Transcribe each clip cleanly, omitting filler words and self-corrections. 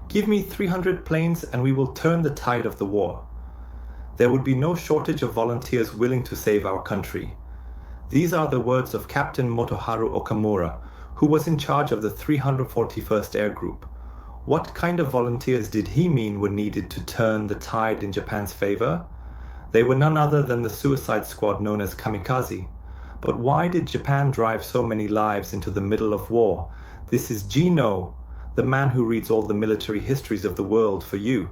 Give me 300 planes and we will turn the tide of the war. There would be no shortage of volunteers willing to save our country. These are the words of Captain Motoharu Okamura, who was in charge of the 341st Air Group. What kind of volunteers did he mean were needed to turn the tide in Japan's favor? They were none other than the suicide squad known as kamikaze. But why did Japan drive so many lives into the middle of war? This is Gino, the man who reads all the military histories of the world for you.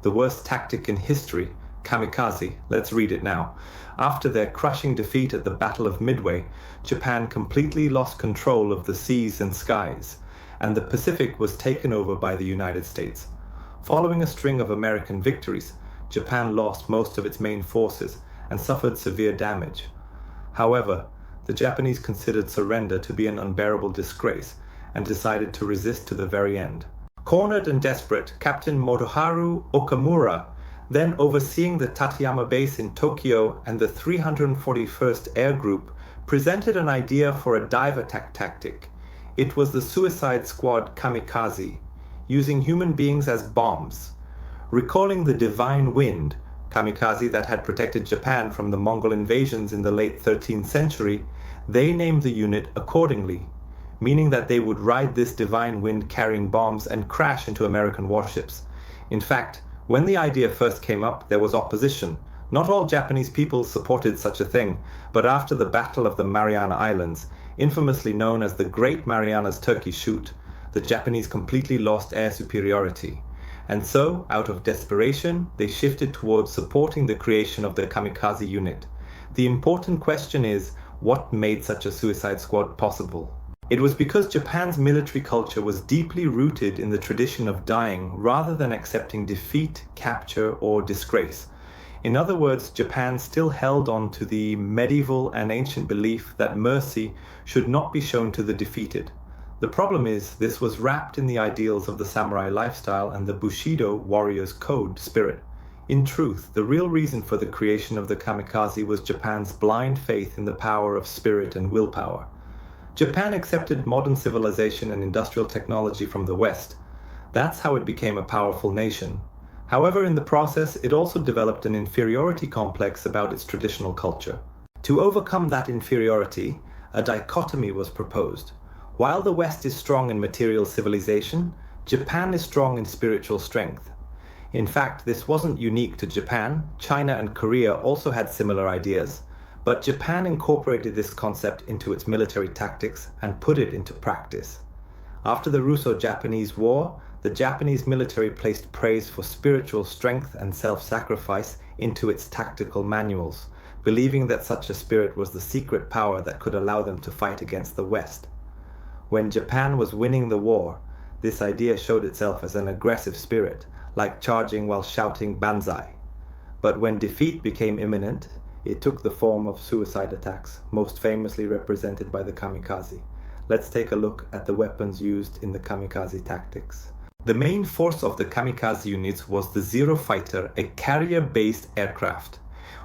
The worst tactic in history, kamikaze. Let's read it now. After their crushing defeat at the Battle of Midway, Japan completely lost control of the seas and skies, and the Pacific was taken over by the United States. Following a string of American victories, Japan lost most of its main forces and suffered severe damage. However, the Japanese considered surrender to be an unbearable disgrace and decided to resist to the very end. Cornered and desperate, Captain Motoharu Okamura, then overseeing the Tateyama base in Tokyo and the 341st Air Group, presented an idea for a dive attack tactic. It was the Suicide Squad kamikaze, using human beings as bombs. Recalling the Divine Wind, kamikaze that had protected Japan from the Mongol invasions in the late 13th century, they named the unit accordingly, meaning that they would ride this divine wind carrying bombs and crash into American warships. In fact, when the idea first came up, there was opposition. Not all Japanese people supported such a thing, but after the Battle of the Mariana Islands, infamously known as the Great Marianas Turkey Shoot, the Japanese completely lost air superiority. And so, out of desperation, they shifted towards supporting the creation of the kamikaze unit. The important question is, what made such a suicide squad possible? It was because Japan's military culture was deeply rooted in the tradition of dying rather than accepting defeat, capture, or disgrace. In other words, Japan still held on to the medieval and ancient belief that mercy should not be shown to the defeated. The problem is, this was wrapped in the ideals of the samurai lifestyle and the Bushido warrior's code spirit. In truth, the real reason for the creation of the kamikaze was Japan's blind faith in the power of spirit and willpower. Japan accepted modern civilization and industrial technology from the West. That's how it became a powerful nation. However, in the process, it also developed an inferiority complex about its traditional culture. To overcome that inferiority, a dichotomy was proposed. While the West is strong in material civilization, Japan is strong in spiritual strength. In fact, this wasn't unique to Japan. China and Korea also had similar ideas. But Japan incorporated this concept into its military tactics and put it into practice. After the Russo-Japanese War, the Japanese military placed praise for spiritual strength and self-sacrifice into its tactical manuals, believing that such a spirit was the secret power that could allow them to fight against the West. When Japan was winning the war, this idea showed itself as an aggressive spirit, like charging while shouting Banzai. But when defeat became imminent, it took the form of suicide attacks, most famously represented by the kamikaze. Let's take a look at the weapons used in the kamikaze tactics. The main force of the kamikaze units was the Zero Fighter, a carrier-based aircraft.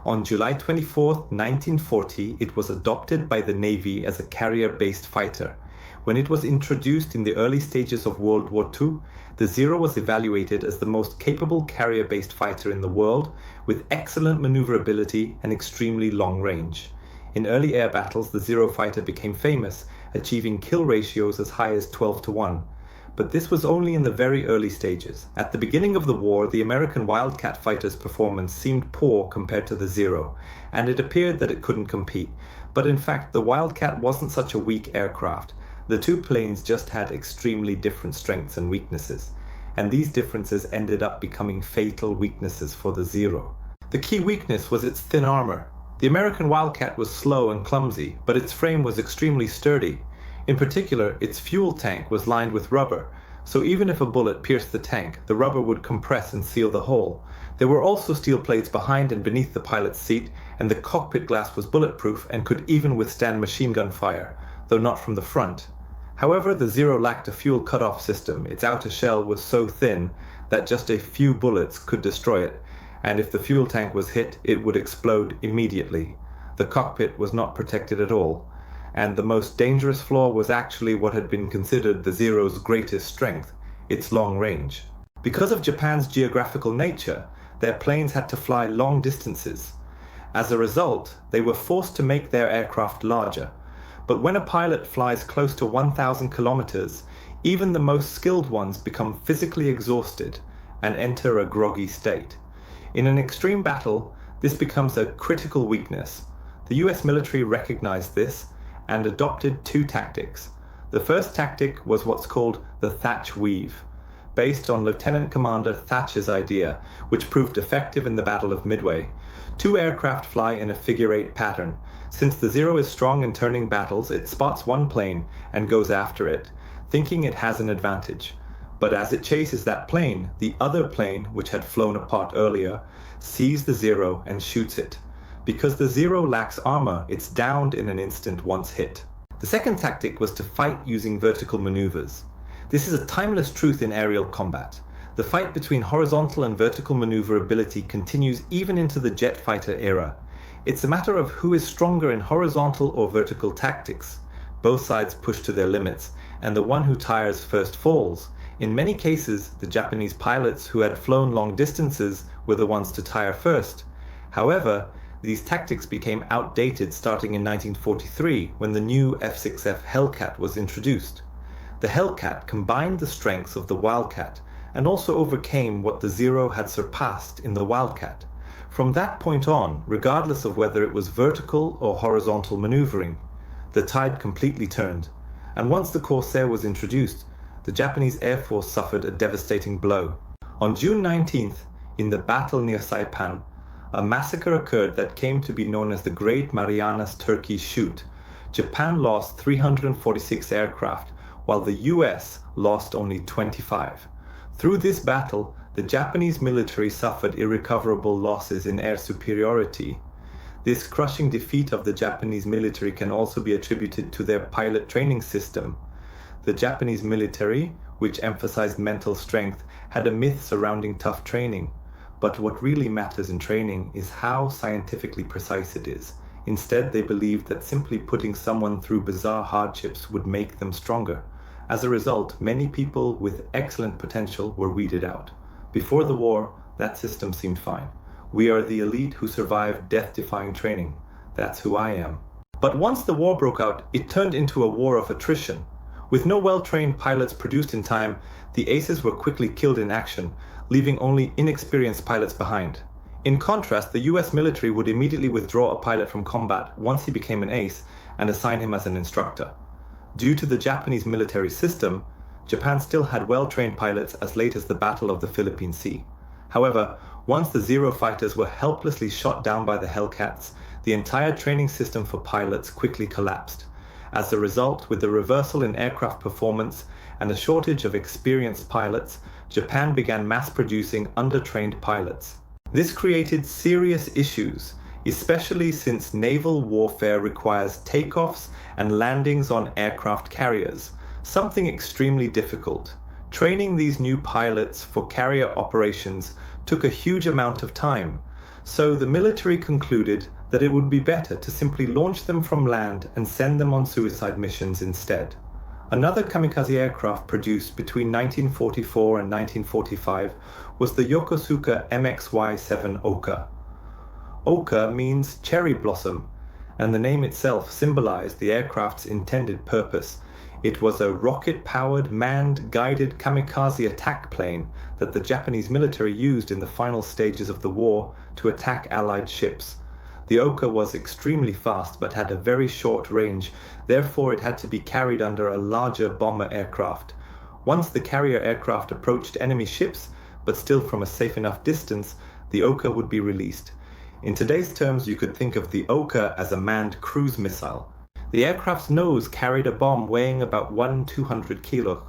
On July 24, 1940, it was adopted by the Navy as a carrier-based fighter. When it was introduced in the early stages of World War II, the Zero was evaluated as the most capable carrier-based fighter in the world, with excellent maneuverability and extremely long range. In early air battles, the Zero Fighter became famous, achieving kill ratios as high as 12-1. But this was only in the very early stages. At the beginning of the war, the American Wildcat fighter's performance seemed poor compared to the Zero, and it appeared that it couldn't compete. But in fact, the Wildcat wasn't such a weak aircraft. The two planes just had extremely different strengths and weaknesses, and these differences ended up becoming fatal weaknesses for the Zero. The key weakness was its thin armor. The American Wildcat was slow and clumsy, but its frame was extremely sturdy. In particular, its fuel tank was lined with rubber, so even if a bullet pierced the tank, the rubber would compress and seal the hole. There were also steel plates behind and beneath the pilot's seat, and the cockpit glass was bulletproof and could even withstand machine gun fire, though not from the front. However, the Zero lacked a fuel cutoff system. Its outer shell was so thin that just a few bullets could destroy it, and if the fuel tank was hit, it would explode immediately. The cockpit was not protected at all, and the most dangerous flaw was actually what had been considered the Zero's greatest strength. its long range. Because of Japan's geographical nature, their planes had to fly long distances. As a result, they were forced to make their aircraft larger. But when a pilot flies close to 1,000 kilometers, even the most skilled ones become physically exhausted and enter a groggy state. In an extreme battle, this becomes a critical weakness. The US military recognized this and adopted two tactics. The first tactic was what's called the Thatch Weave, based on Lieutenant Commander Thatcher's idea, which proved effective in the Battle of Midway. Two aircraft fly in a figure-8 pattern. Since the Zero is strong in turning battles, it spots one plane and goes after it, thinking it has an advantage. But as it chases that plane, the other plane, which had flown apart earlier, sees the Zero and shoots it. Because the Zero lacks armor, it's downed in an instant once hit. The second tactic was to fight using vertical maneuvers. This is a timeless truth in aerial combat. The fight between horizontal and vertical maneuverability continues even into the jet fighter era. It's a matter of who is stronger in horizontal or vertical tactics. Both sides push to their limits, and the one who tires first falls. In many cases, the Japanese pilots who had flown long distances were the ones to tire first. However, these tactics became outdated starting in 1943 when the new F-6F Hellcat was introduced. The Hellcat combined the strengths of the Wildcat and also overcame what the Zero had surpassed in the Wildcat. From that point on, regardless of whether it was vertical or horizontal maneuvering, the tide completely turned. And once the Corsair was introduced, the Japanese Air Force suffered a devastating blow. On June 19th, in the battle near Saipan, a massacre occurred that came to be known as the Great Marianas Turkey Shoot. Japan lost 346 aircraft, while the US lost only 25. Through this battle, the Japanese military suffered irrecoverable losses in air superiority. This crushing defeat of the Japanese military can also be attributed to their pilot training system. The Japanese military, which emphasized mental strength, had a myth surrounding tough training. But what really matters in training is how scientifically precise it is. Instead, they believed that simply putting someone through bizarre hardships would make them stronger. As a result, many people with excellent potential were weeded out. Before the war, that system seemed fine. We are the elite who survived death-defying training. That's who I am. But once the war broke out, it turned into a war of attrition. With no well-trained pilots produced in time, the aces were quickly killed in action, leaving only inexperienced pilots behind. In contrast, the US military would immediately withdraw a pilot from combat once he became an ace and assign him as an instructor. Due to the Japanese military system, Japan still had well-trained pilots as late as the Battle of the Philippine Sea. However, once the Zero fighters were helplessly shot down by the Hellcats, the entire training system for pilots quickly collapsed. As a result, with the reversal in aircraft performance and a shortage of experienced pilots, Japan began mass-producing undertrained pilots. This created serious issues, especially since naval warfare requires takeoffs and landings on aircraft carriers, something extremely difficult. Training these new pilots for carrier operations took a huge amount of time, so the military concluded that it would be better to simply launch them from land and send them on suicide missions instead. Another kamikaze aircraft produced between 1944 and 1945 was the Yokosuka MXY-7 Oka. Oka means cherry blossom, and the name itself symbolized the aircraft's intended purpose. It was a rocket-powered, manned-guided kamikaze attack plane that the Japanese military used in the final stages of the war to attack Allied ships. The Oka was extremely fast but had a very short range, therefore it had to be carried under a larger bomber aircraft. Once the carrier aircraft approached enemy ships, but still from a safe enough distance, the Oka would be released. In today's terms, you could think of the Oka as a manned cruise missile. The aircraft's nose carried a bomb weighing about 200 kilo.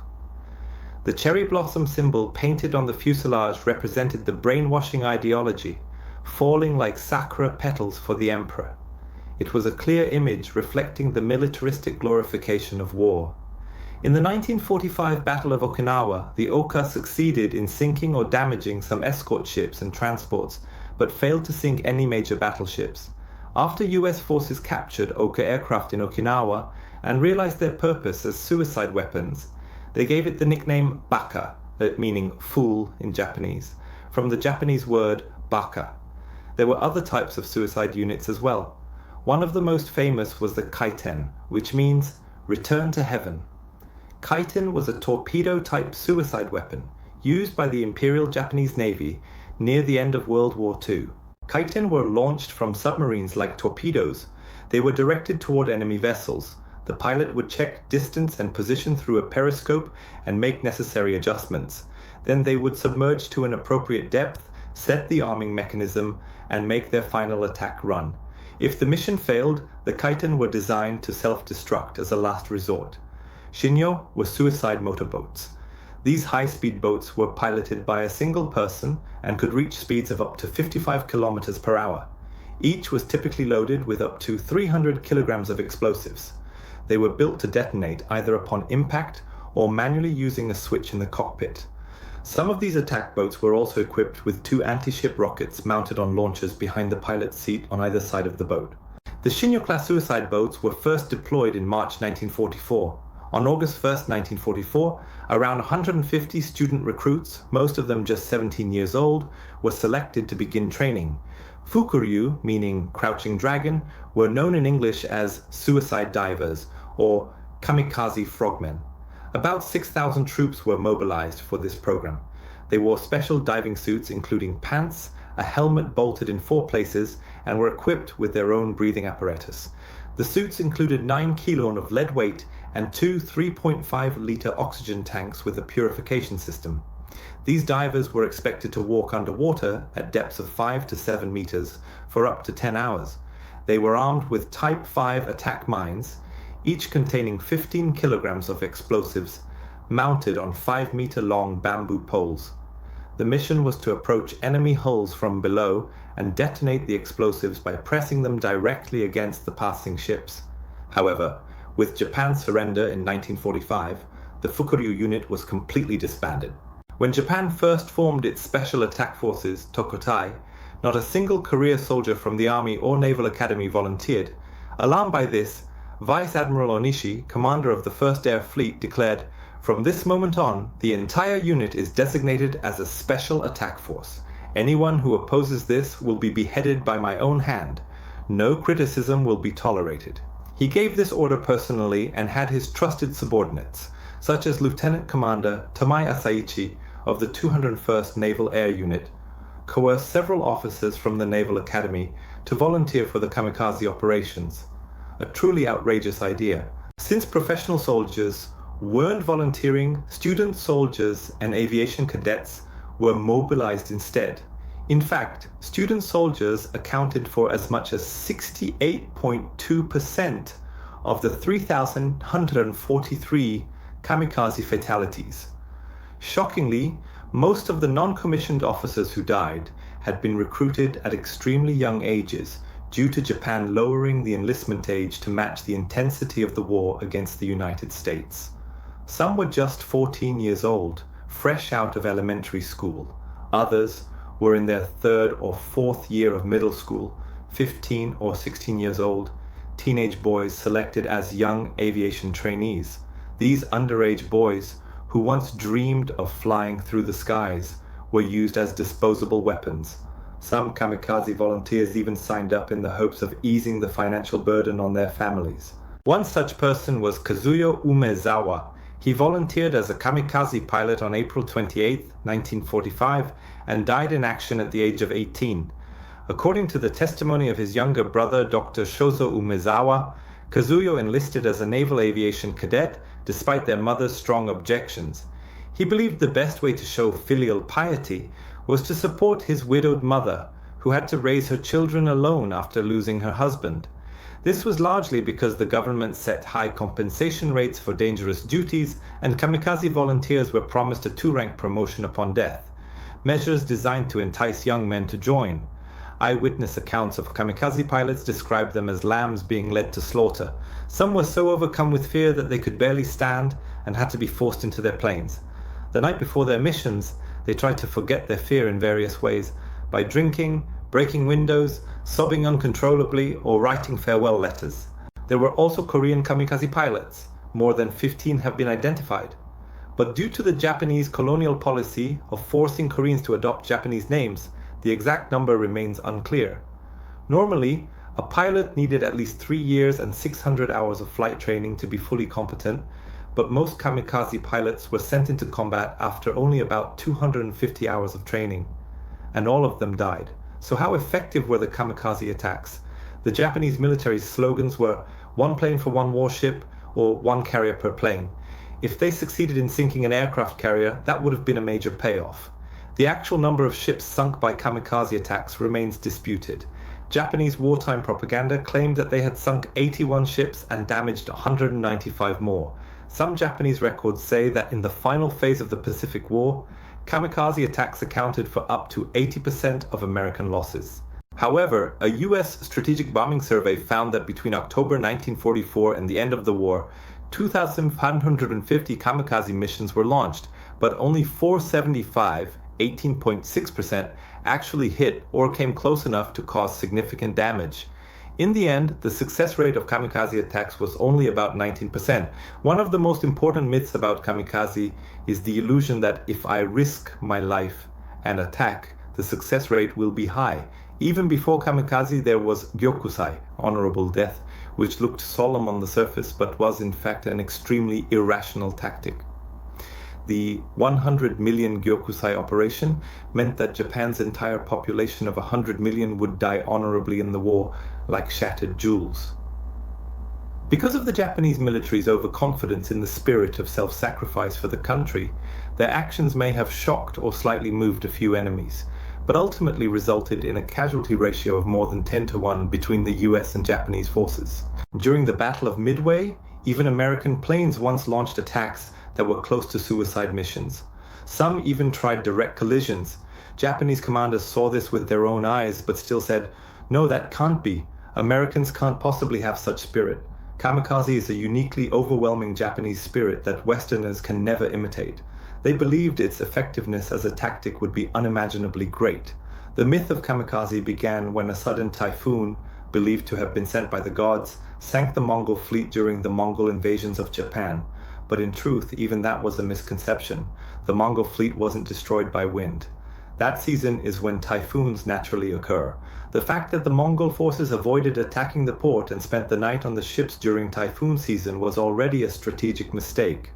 The cherry blossom symbol painted on the fuselage represented the brainwashing ideology, falling like sakura petals for the emperor. It was a clear image reflecting the militaristic glorification of war. In the 1945 Battle of Okinawa, the Oka succeeded in sinking or damaging some escort ships and transports, but failed to sink any major battleships. After US forces captured Oka aircraft in Okinawa and realized their purpose as suicide weapons, they gave it the nickname Baka, meaning fool in Japanese, from the Japanese word baka. There were other types of suicide units as well. One of the most famous was the kaiten, which means return to heaven. Kaiten was a torpedo-type suicide weapon used by the Imperial Japanese Navy near the end of World War II. Kaiten were launched from submarines like torpedoes. They were directed toward enemy vessels. The pilot would check distance and position through a periscope and make necessary adjustments. Then they would submerge to an appropriate depth, set the arming mechanism, and make their final attack run. If the mission failed, the kaiten were designed to self-destruct as a last resort. Shinyo were suicide motorboats. These high-speed boats were piloted by a single person and could reach speeds of up to 55 kilometers per hour. Each was typically loaded with up to 300 kilograms of explosives. They were built to detonate either upon impact or manually using a switch in the cockpit. Some of these attack boats were also equipped with 2 anti-ship rockets mounted on launchers behind the pilot's seat on either side of the boat. The Shinyo-class suicide boats were first deployed in March 1944. On August 1, 1944, around 150 student recruits, most of them just 17 years old, were selected to begin training. Fukuryu, meaning crouching dragon, were known in English as suicide divers, or kamikaze frogmen. About 6,000 troops were mobilized for this program. They wore special diving suits including pants, a helmet bolted in 4 places, and were equipped with their own breathing apparatus. The suits included 9 kilon of lead weight and 2 3.5-liter oxygen tanks with a purification system. These divers were expected to walk underwater at depths of 5 to 7 meters for up to 10 hours. They were armed with Type 5 attack mines, each containing 15 kilograms of explosives, mounted on 5-meter-long bamboo poles. The mission was to approach enemy hulls from below and detonate the explosives by pressing them directly against the passing ships. However, with Japan's surrender in 1945, the Fukuryu unit was completely disbanded. When Japan first formed its Special Attack Forces, Tokotai, not a single career soldier from the Army or Naval Academy volunteered. Alarmed by this, Vice Admiral Onishi, commander of the 1st Air Fleet, declared, "From this moment on, the entire unit is designated as a Special Attack Force. Anyone who opposes this will be beheaded by my own hand. No criticism will be tolerated." He gave this order personally and had his trusted subordinates, such as Lieutenant Commander Tamai Asaichi of the 201st Naval Air Unit, coerce several officers from the Naval Academy to volunteer for the kamikaze operations. A truly outrageous idea. Since professional soldiers weren't volunteering, student soldiers and aviation cadets were mobilized instead. In fact, student soldiers accounted for as much as 68.2% of the 3,143 kamikaze fatalities. Shockingly, most of the non-commissioned officers who died had been recruited at extremely young ages due to Japan lowering the enlistment age to match the intensity of the war against the United States. Some were just 14 years old, fresh out of elementary school. Others were in their 3rd or 4th year of middle school, 15 or 16 years old, teenage boys selected as young aviation trainees. These underage boys, who once dreamed of flying through the skies, were used as disposable weapons. Some kamikaze volunteers even signed up in the hopes of easing the financial burden on their families. One such person was Kazuyo Umezawa. He volunteered as a kamikaze pilot on April 28, 1945, and died in action at the age of 18. According to the testimony of his younger brother, Dr. Shozo Umezawa, Kazuyo enlisted as a naval aviation cadet despite their mother's strong objections. He believed the best way to show filial piety was to support his widowed mother, who had to raise her children alone after losing her husband. This was largely because the government set high compensation rates for dangerous duties, and kamikaze volunteers were promised a 2-rank promotion upon death, measures designed to entice young men to join. Eyewitness accounts of kamikaze pilots described them as lambs being led to slaughter. Some were so overcome with fear that they could barely stand and had to be forced into their planes. The night before their missions, they tried to forget their fear in various ways, by drinking, breaking windows, sobbing uncontrollably, or writing farewell letters. There were also Korean kamikaze pilots. More than 15 have been identified. But due to the Japanese colonial policy of forcing Koreans to adopt Japanese names, the exact number remains unclear. Normally, a pilot needed at least 3 years and 600 hours of flight training to be fully competent, but most kamikaze pilots were sent into combat after only about 250 hours of training, and all of them died. So how effective were the kamikaze attacks? The Japanese military's slogans were "one plane for one warship" or "one carrier per plane." If they succeeded in sinking an aircraft carrier, that would have been a major payoff. The actual number of ships sunk by kamikaze attacks remains disputed. Japanese wartime propaganda claimed that they had sunk 81 ships and damaged 195 more. Some Japanese records say that in the final phase of the Pacific War, kamikaze attacks accounted for up to 80% of American losses. However, a US strategic bombing survey found that between October 1944 and the end of the war, 2,550 kamikaze missions were launched, but only 475, 18.6%, actually hit or came close enough to cause significant damage. In the end, the success rate of kamikaze attacks was only about 19%. One of the most important myths about kamikaze is the illusion that if I risk my life and attack, the success rate will be high. Even before kamikaze, there was gyokusai, honorable death, which looked solemn on the surface but was in fact an extremely irrational tactic. The 100 million gyokusai operation meant that Japan's entire population of 100 million would die honorably in the war like shattered jewels. Because of the Japanese military's overconfidence in the spirit of self-sacrifice for the country, their actions may have shocked or slightly moved a few enemies, but ultimately resulted in a casualty ratio of more than 10-to-1 between the US and Japanese forces. During the Battle of Midway, even American planes once launched attacks that were close to suicide missions. Some even tried direct collisions. Japanese commanders saw this with their own eyes, but still said, "No, that can't be. Americans can't possibly have such spirit." Kamikaze is a uniquely overwhelming Japanese spirit that Westerners can never imitate. They believed its effectiveness as a tactic would be unimaginably great. The myth of kamikaze began when a sudden typhoon, believed to have been sent by the gods, sank the Mongol fleet during the Mongol invasions of Japan. But in truth, even that was a misconception. The Mongol fleet wasn't destroyed by wind. That season is when typhoons naturally occur. The fact that the Mongol forces avoided attacking the port and spent the night on the ships during typhoon season was already a strategic mistake.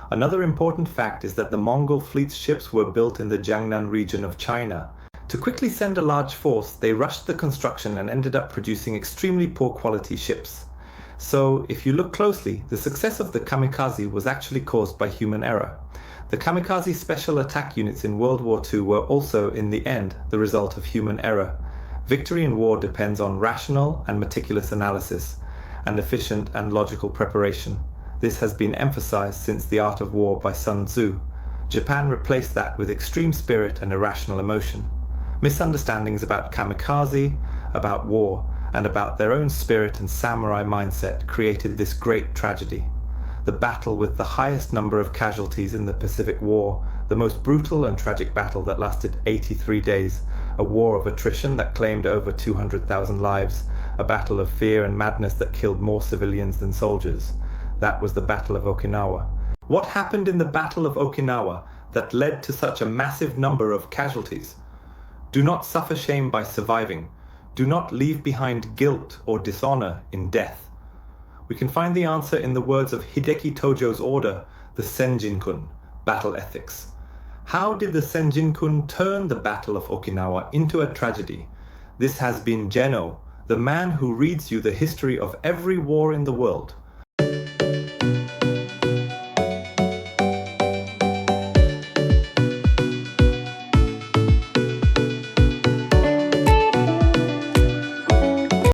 Another important fact is that the Mongol fleet's ships were built in the Jiangnan region of China. To quickly send a large force, they rushed the construction and ended up producing extremely poor quality ships. So, if you look closely, the success of the kamikaze was actually caused by human error. The kamikaze special attack units in World War II were also, in the end, the result of human error. Victory in war depends on rational and meticulous analysis, and efficient and logical preparation. This has been emphasized since The Art of War by Sun Tzu. Japan replaced that with extreme spirit and irrational emotion. Misunderstandings about kamikaze, about war, and about their own spirit and samurai mindset created this great tragedy. The battle with the highest number of casualties in the Pacific War, the most brutal and tragic battle that lasted 83 days, a war of attrition that claimed over 200,000 lives, a battle of fear and madness that killed more civilians than soldiers. That was the Battle of Okinawa. What happened in the Battle of Okinawa that led to such a massive number of casualties? Do not suffer shame by surviving. Do not leave behind guilt or dishonor in death. We can find the answer in the words of Hideki Tojo's order, the Senjin-kun, battle ethics. How did the Senjin-kun turn the Battle of Okinawa into a tragedy? This has been Geno, the man who reads you the history of every war in the world.